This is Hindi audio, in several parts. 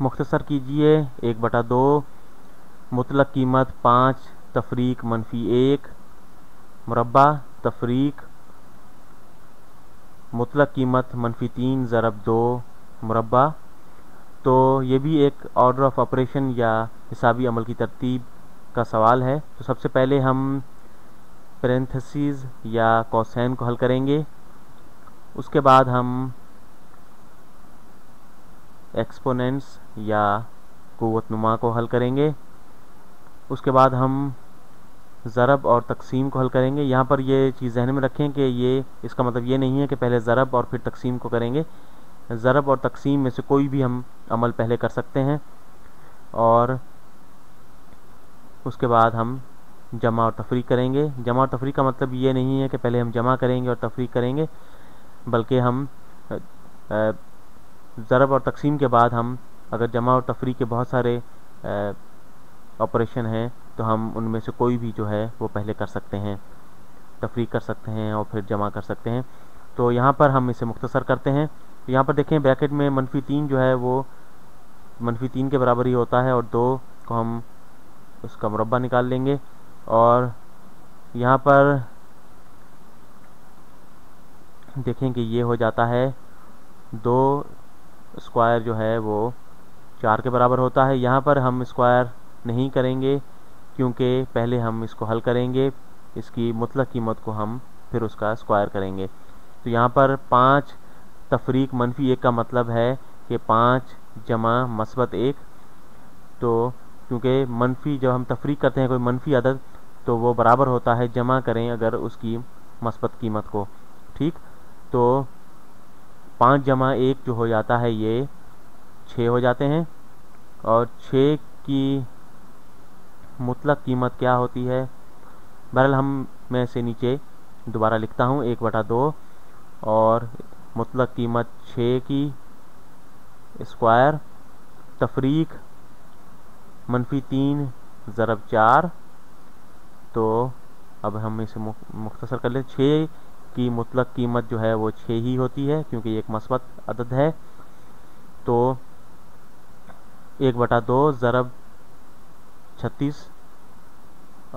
मुख्तसर कीजिए 1/2 मुतलक कीमत 5 तफरीक -1 मुरब्बा तफरीक मुतलक कीमत -3 ज़रब 2 मुरब्बा। तो ये भी एक ऑर्डर ऑफ ऑपरेशन या हिसाबी अमल की तरतीब का सवाल है। तो सबसे पहले हम पेरेंथेसिस या कोसाइन को हल करेंगे, उसके बाद हम एक्सपोनेंट्स या कुव्वतनुमा को हल करेंगे, उसके बाद हम ज़रब और तकसीम को हल करेंगे। यहाँ पर ये चीज़ ध्यान में रखें कि ये इसका मतलब ये नहीं है कि पहले ज़रब और फिर तकसीम को करेंगे। ज़रब और तकसीम में से कोई भी हम अमल पहले कर सकते हैं और उसके बाद हम जमा और तफरीक करेंगे। जमा और तफरीक का मतलब ये नहीं है कि पहले हम जमा करेंगे और तफरीक करेंगे, बल्कि हम ज़रब और तकसीम के बाद हम अगर जमा और तफरीक के बहुत सारे ऑपरेशन हैं तो हम उनमें से कोई भी जो है वो पहले कर सकते हैं, तफरीक कर सकते हैं और फिर जमा कर सकते हैं। तो यहाँ पर हम इसे मुख्तसर करते हैं। तो यहाँ पर देखें ब्रैकेट में -3 जो है वो -3 के बराबर ही होता है और 2 को हम उसका मुरब्बा निकाल लेंगे और यहाँ पर देखें कि ये हो जाता है 2 स्क्वायर जो है वो 4 के बराबर होता है। यहाँ पर हम स्क्वायर नहीं करेंगे क्योंकि पहले हम इसको हल करेंगे, इसकी मुतलक कीमत को हम फिर उसका स्क्वायर करेंगे। तो यहाँ पर 5 तफरीक -1 का मतलब है कि 5 जमा -1। तो क्योंकि मनफी जब हम तफरीक करते हैं कोई मनफी अदद तो वो बराबर होता है जमा करें अगर उसकी मस्बत कीमत को, ठीक। तो 5 जमा 1 जो हो जाता है ये 6 हो जाते हैं और 6 की मुतलक कीमत क्या होती है, बहरहाल मैं इसे नीचे दोबारा लिखता हूँ 1/2 और मुतलक कीमत 6 की स्क्वायर तफरीक -3 ज़रब 4। तो अब हम इसे मुख्तसर कर लें। 6 की मुतलक कीमत जो है वो 6 ही होती है क्योंकि ये एक मस्बत अदद है। तो 1/2 ज़रब 36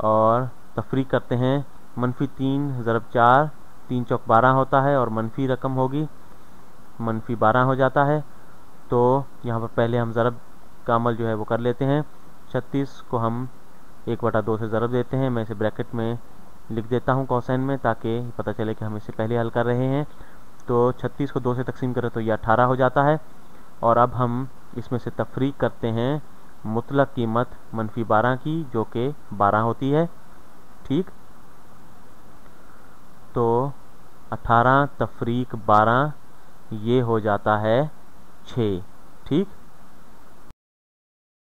और तफरीक करते हैं -3 ज़रब 4, 3 चौक 12 होता है और मनफी रकम होगी -12 हो जाता है। तो यहाँ पर पहले हम ज़रब का अमल जो है वो कर लेते हैं। 36 को हम 1/2 से ज़रब देते हैं। मैं इसे ब्रैकेट में लिख देता हूँ कोसाइन में ताकि पता चले कि हम इसे पहले हल कर रहे हैं। तो 36 को 2 से तकसीम करें तो यह 18 हो जाता है और अब हम इसमें से तफरीक करते हैं मुतलक कीमत -12 की जो कि 12 होती है, ठीक। तो 18 तफरीक 12 ये हो जाता है 6, ठीक।